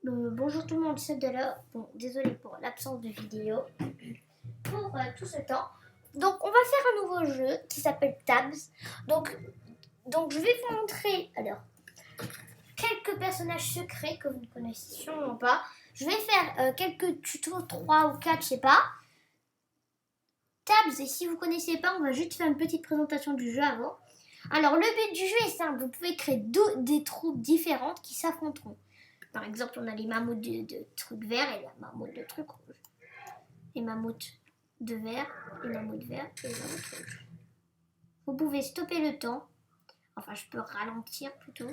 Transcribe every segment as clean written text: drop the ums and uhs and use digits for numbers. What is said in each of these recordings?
Bonjour tout le monde, c'est Della. Bon, désolé pour l'absence de vidéo pour tout ce temps. Donc, on va faire un nouveau jeu qui s'appelle Tabs. Donc, je vais vous montrer alors quelques personnages secrets que vous ne connaissez sûrement pas. Je vais faire quelques tutos, 3 ou 4, je sais pas. Tabs, et si vous ne connaissez pas, on va juste faire une petite présentation du jeu avant. Alors, le but du jeu est simple. Vous pouvez créer des troupes différentes qui s'affronteront. Par exemple, on a les mammouths de trucs verts et les mammouths de trucs rouges. Les mammouths de vert, les mammouths verts et les mammouths rouges. Vous pouvez stopper le temps. Enfin, je peux ralentir plutôt.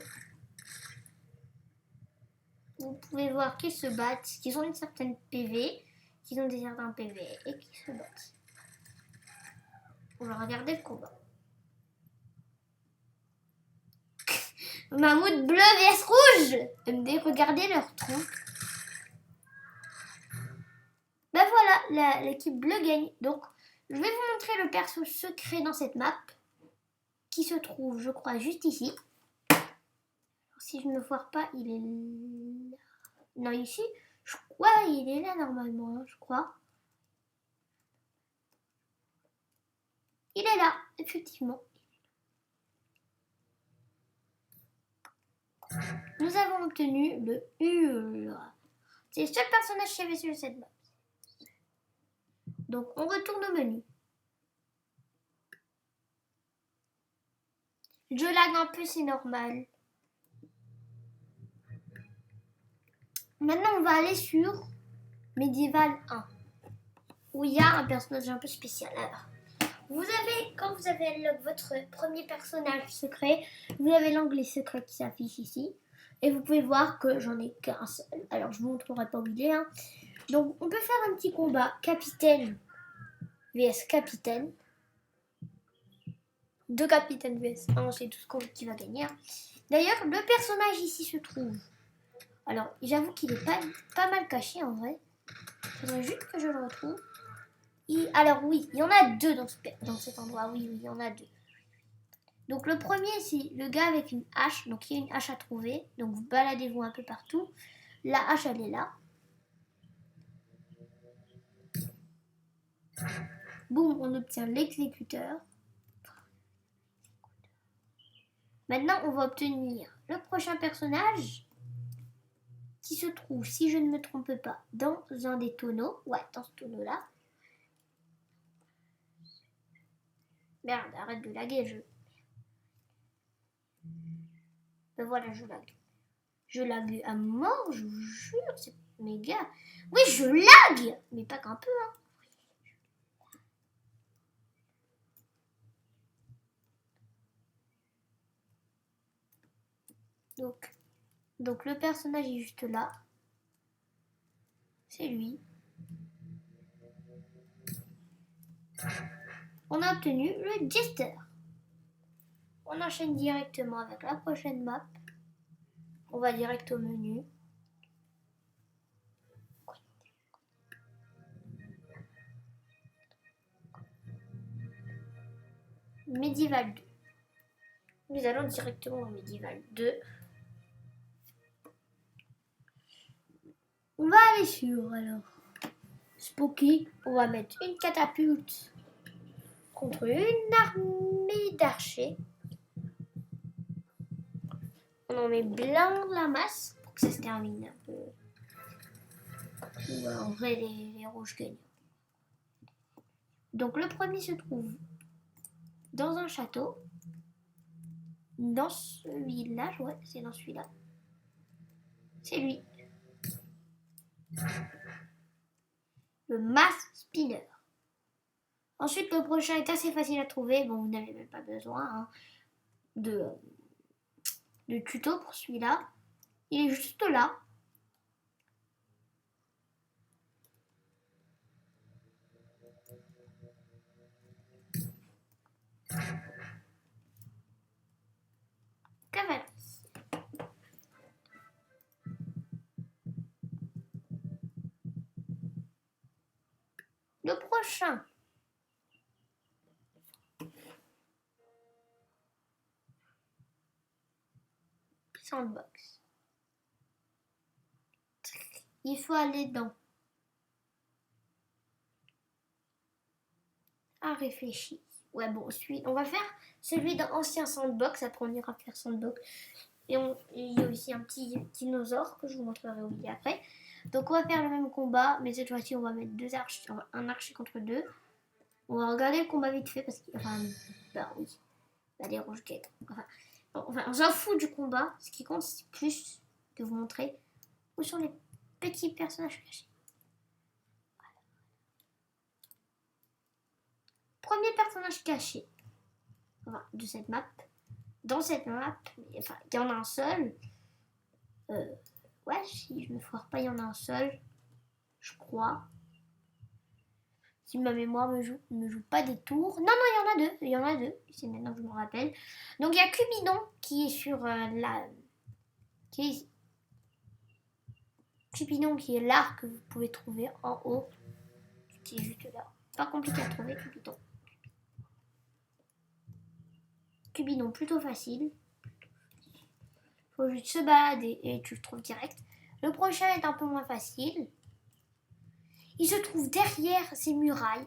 Vous pouvez voir qu'ils se battent, qu'ils ont une certaine PV, qu'ils ont des certains PV et qu'ils se battent. On va regarder le combat. Mammouth bleu vs rouge. Regardez leur tronc. Ben voilà, l'équipe bleue gagne. Donc, je vais vous montrer le perso secret dans cette map, qui se trouve, je crois, juste ici. Alors, si je ne me foire pas, il est là. Non, ici, ouais, il est là normalement, hein, je crois. Il est là, effectivement. Nous avons obtenu le Hul. C'est le seul personnage qui avait sur cette map. Donc, on retourne au menu. Je lag un peu, c'est normal. Maintenant, on va aller sur Medieval 1, où il y a un personnage un peu spécial. Alors, quand vous avez votre premier personnage secret, vous avez l'onglet secret qui s'affiche ici. Et vous pouvez voir que j'en ai qu'un seul. Alors, je vous montrerai pas où il est. Hein. Donc, on peut faire un petit combat capitaine vs capitaine. Deux capitaines vs 1, c'est tout ce qui va gagner. Hein. D'ailleurs, le personnage ici se trouve. Alors, j'avoue qu'il est pas mal caché en vrai. Il faudrait juste que je le retrouve. Alors oui, il y en a deux dans cet endroit. Oui, il y en a deux. Donc le premier, c'est le gars avec une hache. Donc il y a une hache à trouver. Donc vous baladez-vous un peu partout. La hache, elle est là. Boum, on obtient l'exécuteur. Maintenant, on va obtenir le prochain personnage qui se trouve, si je ne me trompe pas, dans un des tonneaux. Ouais, dans ce tonneau-là. Merde, arrête de laguer, Ben voilà, je lag. Je lag à mort, je vous jure, c'est méga. Oui, je lag, mais pas qu'un peu, hein. Donc le personnage est juste là. C'est lui. On a obtenu le Jester. On enchaîne directement avec la prochaine map. On va direct au menu. Medieval 2. Nous allons directement au Medieval 2. On va aller sur alors Spooky. On va mettre une catapulte contre une armée d'archers. On en met plein la masse pour que ça se termine un peu. Ouais, en vrai, les rouges gagnent. Donc le premier se trouve dans un château. Dans ce village, ouais, c'est dans celui-là. C'est lui. Le Mass Spinner. Ensuite, le prochain est assez facile à trouver. Bon, vous n'avez même pas besoin hein, de tuto pour celui-là. Il est juste là. Cavalier. Le prochain. Sandbox. il faut aller dans à réfléchir. Ouais, bon, on va faire celui dans ancien sandbox. Après, on ira faire sandbox. Et il y a aussi un petit dinosaure que je vous montrerai aussi après. Donc, on va faire le même combat, mais cette fois-ci, on va mettre un archer contre deux. On va regarder le combat vite fait parce qu'il. Enfin, bah oui. Bah, les rouges guettes. Enfin, on s'en fout du combat. Ce qui compte, c'est plus de vous montrer où sont les petits personnages cachés. Premier personnage caché de cette map. Dans cette map, enfin, il y en a un seul. Ouais, si je me foire pas, il y en a un seul. Je crois. Si ma mémoire me joue pas des tours. Non, il y en a deux. Il y en a deux. C'est maintenant que je me rappelle. Donc, il y a Cupidon qui est sur Cupidon qui est l'arc que vous pouvez trouver en haut. Qui est juste là. Pas compliqué à trouver, Cupidon. Cupidon plutôt facile. Faut juste se balader et tu le trouves direct. Le prochain est un peu moins facile. Il se trouve derrière ces murailles.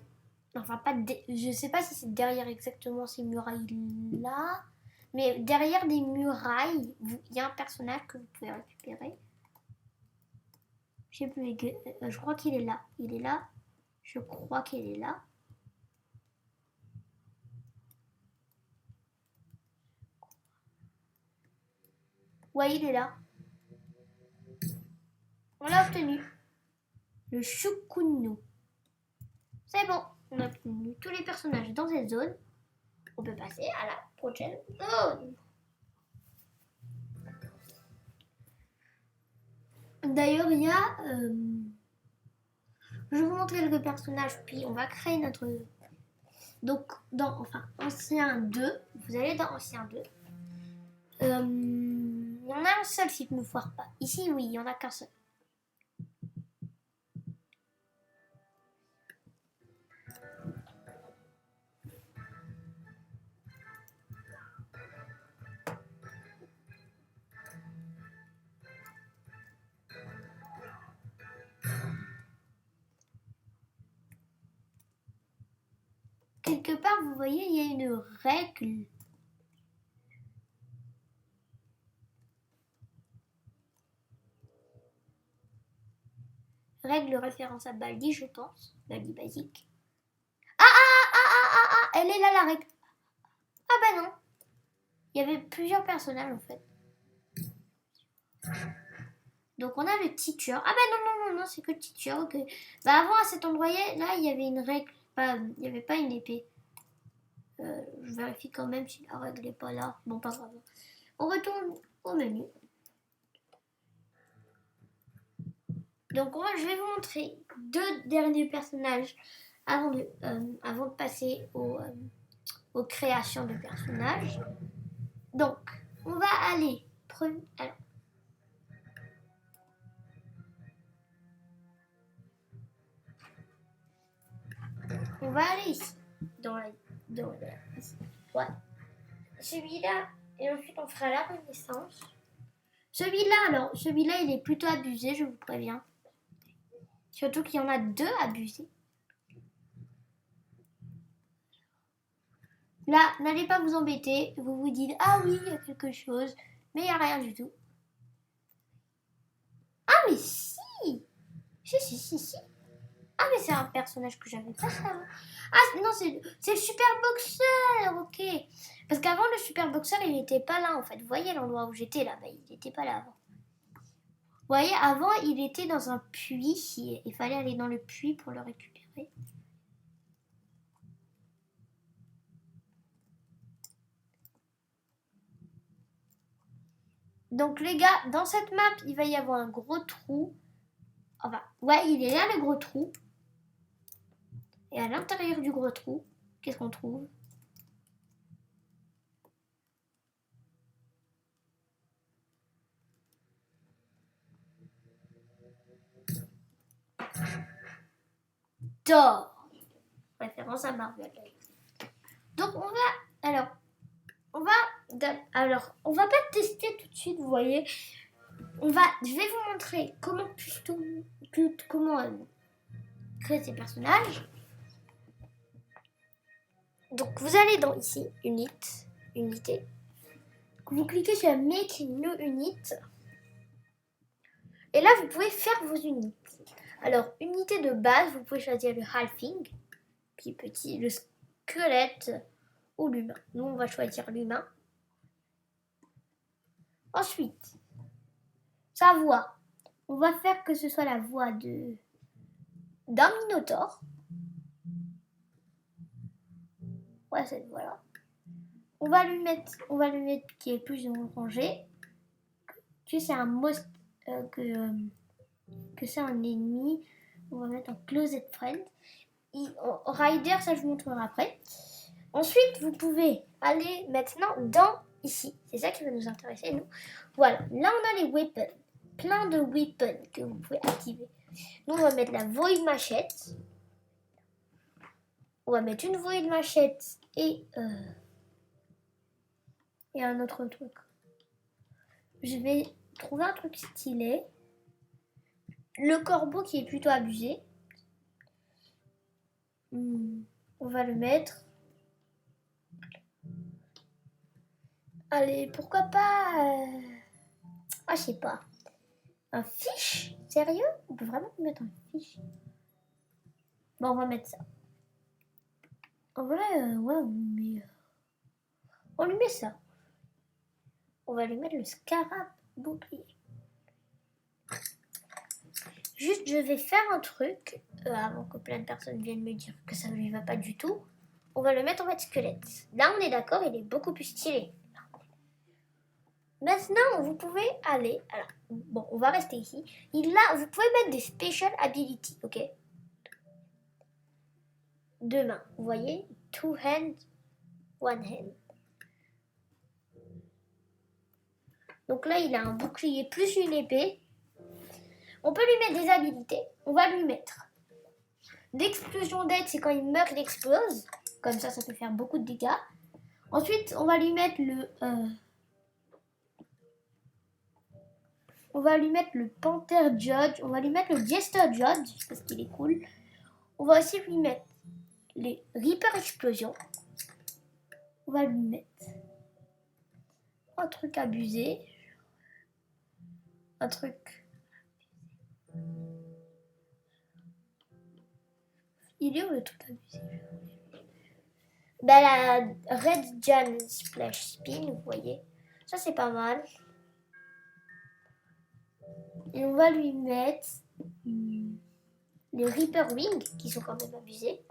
Enfin, je sais pas si c'est derrière exactement ces murailles-là. Mais derrière des murailles, il y a un personnage que vous pouvez récupérer. Je sais plus, je crois qu'il est là. Il est là. Je crois qu'il est là. Ouais, il est là. On l'a obtenu. Le Shukunu. C'est bon. On a obtenu tous les personnages dans cette zone. On peut passer à la prochaine zone. D'ailleurs, il y a... je vais vous montrer quelques personnages, puis on va créer notre... Donc, Ancien 2. Vous allez dans Ancien 2. Il y en a un seul si je ne me foire pas. Ici, oui, il n'y en a qu'un seul. Quelque part, vous voyez, il y a une règle. Règle référence à Baldi, je pense. Baldi basique. Elle est là la règle. Ah bah non. Il y avait plusieurs personnages en fait. Donc on a le teacher. Ah bah non, c'est que le teacher. Okay. Bah avant à cet endroit-là, il y avait une règle. Il n'y avait pas une épée. Je vérifie quand même si la règle n'est pas là. Bon, pas grave. On retourne au menu. Donc je vais vous montrer deux derniers personnages avant de passer aux créations de personnages. Donc, on va aller... Alors, on va aller ici, ouais. Celui-là, et ensuite on fera la renaissance. Celui-là, il est plutôt abusé, je vous préviens. Surtout qu'il y en a deux abusés. Là, n'allez pas vous embêter. Vous vous dites, ah oui, il y a quelque chose. Mais il n'y a rien du tout. Ah mais si. Si. Ah mais c'est un personnage que j'avais pas ça. Ah non, c'est le super boxeur, ok. Parce qu'avant, le super boxeur, il n'était pas là en fait. Vous voyez l'endroit où j'étais là, il n'était pas là avant. Vous voyez, avant, il était dans un puits. Il fallait aller dans le puits pour le récupérer. Donc les gars, dans cette map, il va y avoir un gros trou. Enfin, ouais, il est là le gros trou. Et à l'intérieur du gros trou, qu'est-ce qu'on trouve? Thor. Référence à Marvel. Donc on va pas tester tout de suite, vous voyez. Je vais vous montrer comment créer ces personnages. Donc vous allez dans ici, unité. Vous cliquez sur Make New Unit. Et là, vous pouvez faire vos unités. Alors, unité de base, vous pouvez choisir le halfling, qui est petit, le squelette ou l'humain. Nous, on va choisir l'humain. Ensuite, sa voix. On va faire que ce soit la voix d'un minotaure. Ouais, cette voix-là. On va lui mettre qui est plus orangé, que c'est un monstre, que c'est un ennemi. On va mettre en closet friend. Rider, ça je vous montrerai après. Ensuite, vous pouvez aller maintenant dans ici. C'est ça qui va nous intéresser, nous. Voilà, là on a les weapons. Plein de weapons que vous pouvez activer. Nous, on va mettre la void machette. On va mettre une void machette et un autre truc. Je vais trouver un truc stylé. Le corbeau qui est plutôt abusé. On va le mettre. Allez, pourquoi pas je sais pas. Un fiche? Sérieux? On peut vraiment mettre un fiche? Bon, on va mettre ça. En vrai, ouais, on lui met ça. On va lui mettre le scarab bouclier. Juste, je vais faire un truc, avant que plein de personnes viennent me dire que ça ne lui va pas du tout. On va le mettre en mode squelette. Là, on est d'accord, il est beaucoup plus stylé. Maintenant, vous pouvez aller... Alors, bon, on va rester ici. Là, vous pouvez mettre des special abilities, ok? 2 mains, vous voyez? 2 hands, 1 hand. Donc là, il a un bouclier plus une épée. On peut lui mettre des habilités. On va lui mettre l'explosion d'aide, c'est quand il meurt, il explose. Comme ça peut faire beaucoup de dégâts. Ensuite, on va lui mettre on va lui mettre le Panther Judge. On va lui mettre le Jester Judge, parce qu'il est cool. On va aussi lui mettre les Reaper Explosion. On va lui mettre un truc abusé. Un truc... Il est où le truc abusé? La Red Jan Splash Spin, vous voyez. Ça, c'est pas mal. Et on va lui mettre les Reaper Wing, qui sont quand même abusés.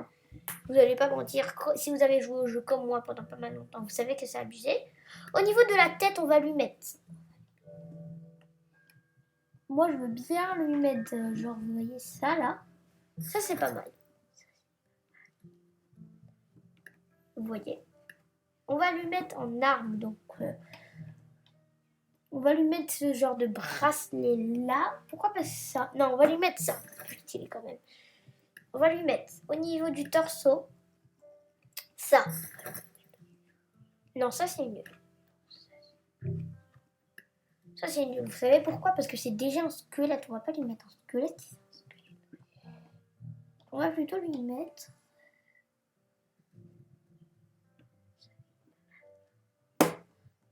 Vous n'allez pas mentir, si vous avez joué au jeu comme moi pendant pas mal longtemps, vous savez que c'est abusé. Au niveau de la tête, on va lui mettre... Moi, je veux bien lui mettre, genre, vous voyez ça, là. Ça, c'est pas mal. Vous voyez. On va lui mettre en arme, donc... on va lui mettre ce genre de bracelet là. Pourquoi pas ça? Non, on va lui mettre ça. Plus stylé quand même. On va lui mettre au niveau du torse ça. Non, ça c'est nul. Ça c'est nul. Vous savez pourquoi? Parce que c'est déjà un squelette. On va pas lui mettre un squelette. On va plutôt lui mettre...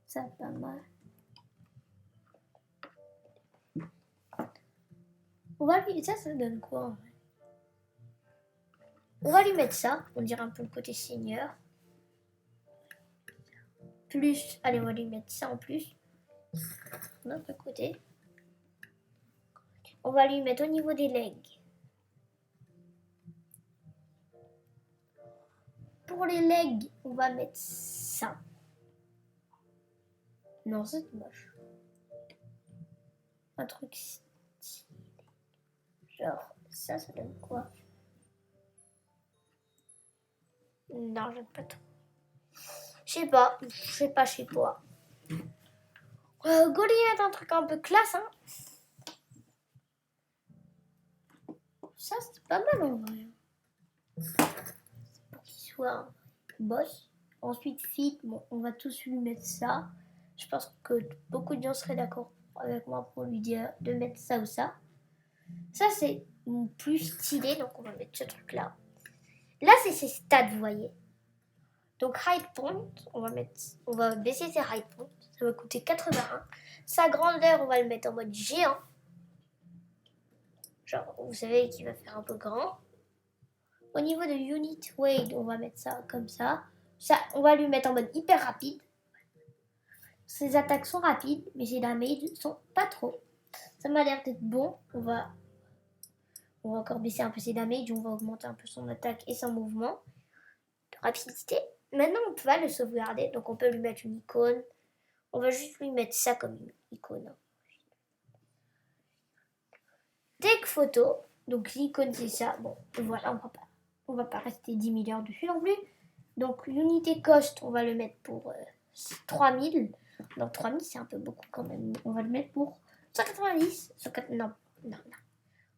ça, pas mal. On va lui... ça donne quoi en vrai? On va lui mettre ça. On dirait un peu le côté seigneur. Plus... allez, on va lui mettre ça en plus. Notre côté. On va lui mettre au niveau des legs. Pour les legs, on va mettre ça. Non, c'est moche. Un truc stylé. Genre, ça donne quoi? Non, j'aime pas trop. Je sais pas. Goliath, un truc un peu classe, hein. Ça, c'est pas mal en vrai. Pour qu'il soit un boss. Ensuite, fit, bon, on va tous lui mettre ça. Je pense que beaucoup de gens seraient d'accord avec moi pour lui dire de mettre ça ou ça. Ça, c'est plus stylé, donc on va mettre ce truc-là. Là, c'est ses stats, vous voyez. Donc, height point, on va baisser ses height points. Ça va coûter 81. Sa grandeur, on va le mettre en mode géant. Genre, vous savez qu'il va faire un peu grand. Au niveau de unit weight, on va mettre ça comme ça. Ça, on va lui mettre en mode hyper rapide. Ses attaques sont rapides, mais ses damages sont pas trop. Ça m'a l'air d'être bon. On va encore baisser un peu ses damages. On va augmenter un peu son attaque et son mouvement de rapidité. Maintenant, on va le sauvegarder. Donc, on peut lui mettre une icône. On va juste lui mettre ça comme une icône. Take photo. Donc, l'icône, c'est ça. Bon, voilà, on va pas rester 10 000 heures dessus non plus. Donc, l'unité cost, on va le mettre pour 3000. Donc, 3000, c'est un peu beaucoup quand même. On va le mettre pour 190. Non.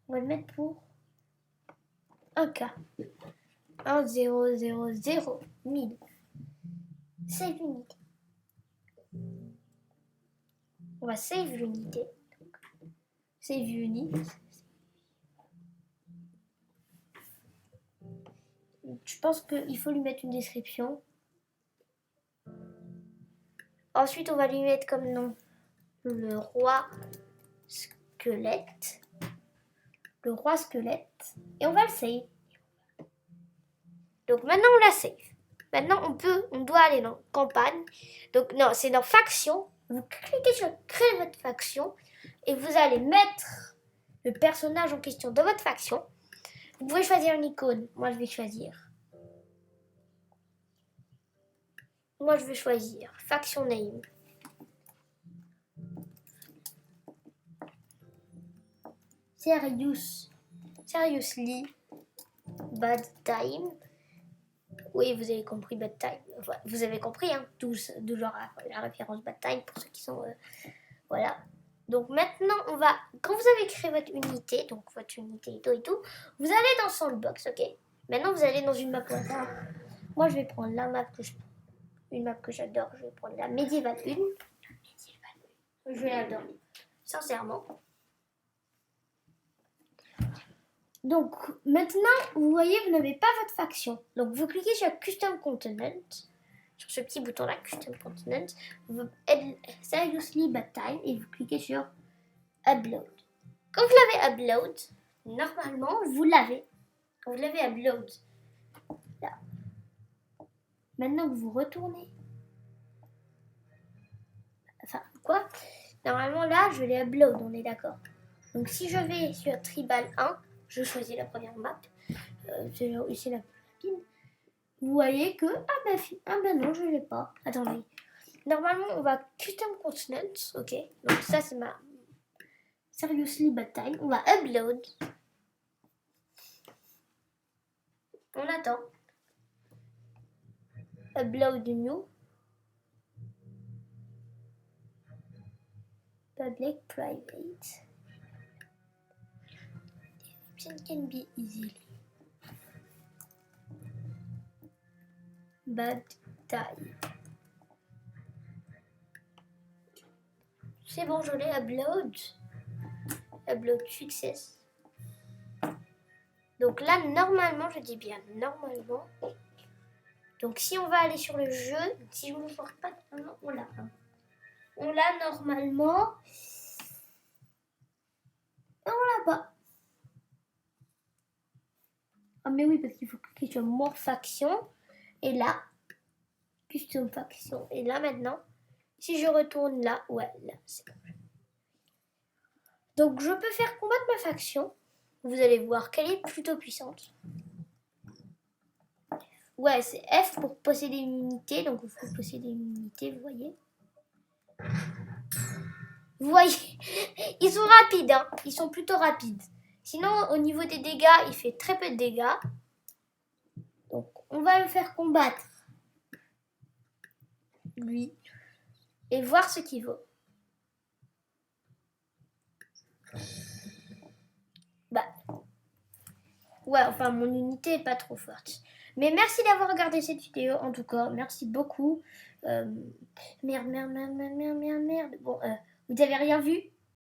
On va le mettre pour 1K. 1 0 0 0 1000. Save l'unité. On va save l'unité. Save unit. Je pense qu'il faut lui mettre une description. Ensuite, on va lui mettre comme nom le roi squelette. Le roi squelette. Et on va le save. Donc maintenant, on la save. Maintenant, on doit aller dans campagne. Donc non, c'est dans faction. Vous cliquez sur créer votre faction et vous allez mettre le personnage en question dans votre faction. Vous pouvez choisir une icône. Moi, je vais choisir faction name. Seriously bad time. Oui, vous avez compris bad time. Enfin, vous avez compris, hein, tous, de genre la référence bad time pour ceux qui sont... voilà. Donc maintenant, quand vous avez créé votre unité, donc votre unité et tout, vous allez dans Sandbox, ok? Maintenant, vous allez dans une map. Moi, je vais prendre la map une map que j'adore. Je vais prendre la Medieval 1. Je l'adore, sincèrement. Donc maintenant, vous voyez, vous n'avez pas votre faction. Donc vous cliquez sur Custom Continent, sur ce petit bouton là, Custom Continent, Seriously Bad Time, et vous cliquez sur Upload. Quand vous l'avez upload, normalement vous l'avez. Quand vous l'avez upload, là. Maintenant vous retournez. Enfin quoi? Normalement là, je l'ai upload, on est d'accord. Donc si je vais sur Tribal 1, je choisis la première map. C'est la plus rapide. Vous voyez que... Ah ben non, je ne l'ai pas. Attendez. Normalement, on va Custom Continent. Ok. Donc ça, c'est ma... Seriously Bad Time. On va upload. On attend. Upload new. Public, private. Can be easily. Bad time. C'est bon, je l'ai upload. Upload success. Donc là, normalement, je dis bien normalement. Donc si on va aller sur le jeu, si je ne me porte pas, on l'a. On l'a normalement. Et on l'a pas. Ah mais oui, parce qu'il faut cliquer sur More Faction. Et là, Custom Faction. Et là maintenant, si je retourne là, ouais, là, c'est bon. Donc je peux faire combattre ma faction. Vous allez voir qu'elle est plutôt puissante. Ouais, c'est F pour posséder une unité. Donc il faut posséder une unité, vous voyez. Vous voyez, ils sont rapides, hein. Ils sont plutôt rapides. Sinon, au niveau des dégâts, il fait très peu de dégâts. Donc, on va le faire combattre. Lui. Et voir ce qu'il vaut. Bah. Ouais, enfin, mon unité est pas trop forte. Mais merci d'avoir regardé cette vidéo, en tout cas. Merci beaucoup. Merde. Bon, vous avez rien vu?